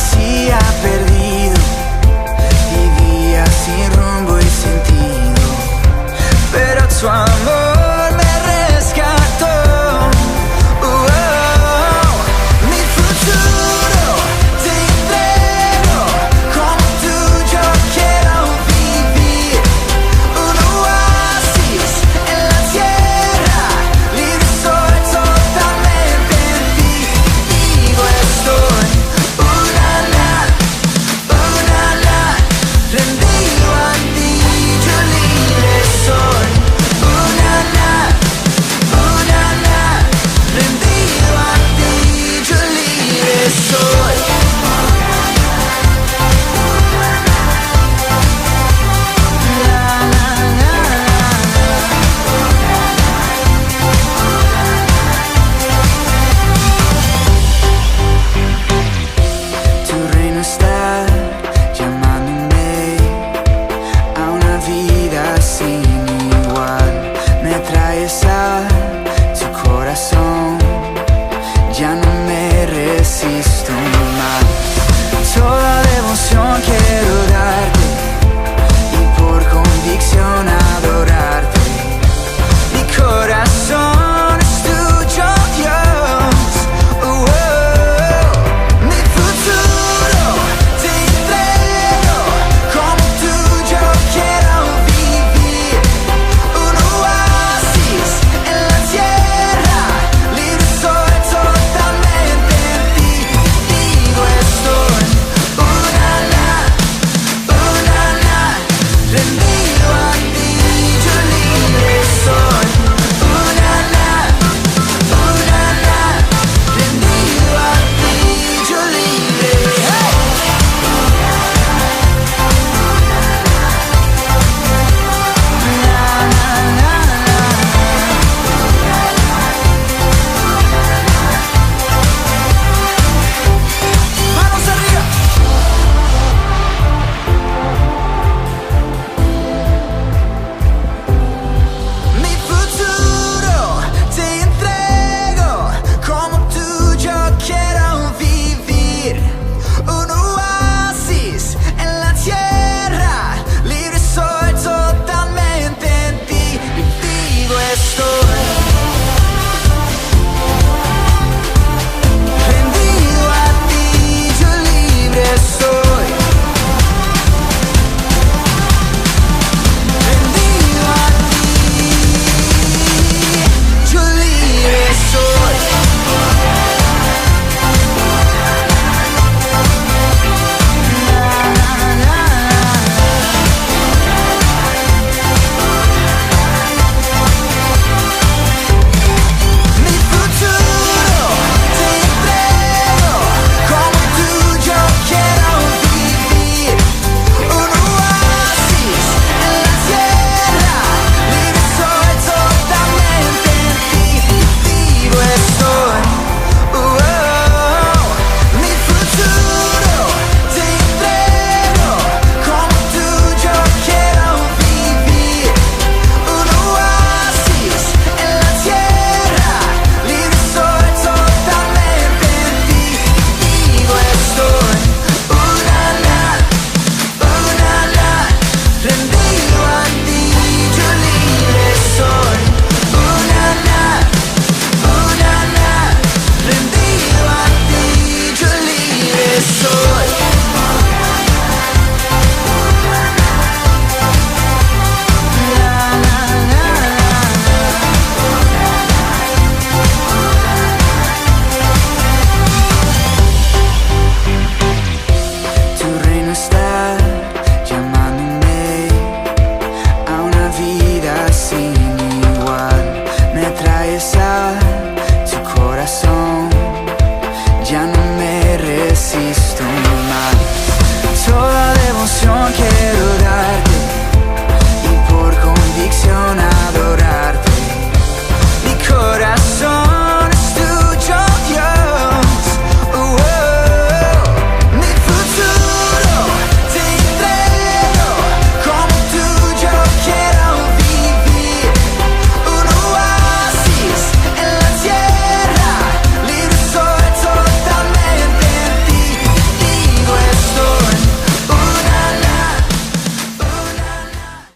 así ha perdido, vivía sin rumbo y sentido, pero tu amor me rescató. Mi futuro te entrego, como tú yo quiero vivir, un oasis en la tierra, libre soy totalmente en ti. Digo estoy, rendido a ti, yo libre soy. Rendido a ti, yo libre soy. Tu reino está llamándome a una vida sin igual. Me traes a tu corazón, ya no me resisto más. Toda devoción quiero darte y por convicción adorarte. Mi corazón es tuyo, Dios. Mi futuro te entrego, como tú yo quiero vivir, un oasis en la tierra, libre soy totalmente en ti. Digo estoy, rendido a ti, yo libre soy. Rendido a ti, yo libre. Manos arriba. Mi futuro te entrego, como tú yo quiero vivir, un oasis en la tierra, libre soy totalmente en ti. Digo estoy, rendido a ti, yo libre soy. Rendido a ti, yo libre soy. Mi futuro te entrego, como tú yo quiero vivir, un oasis en la tierra, libre soy totalmente en ti. Digo estoy, mi futuro te entrego, como tú yo quiero vivir, un oasis en la tierra, libre soy totalmente en ti. Digo estoy, rendido a ti, yo libre soy. Rendido a ti, yo libre soy.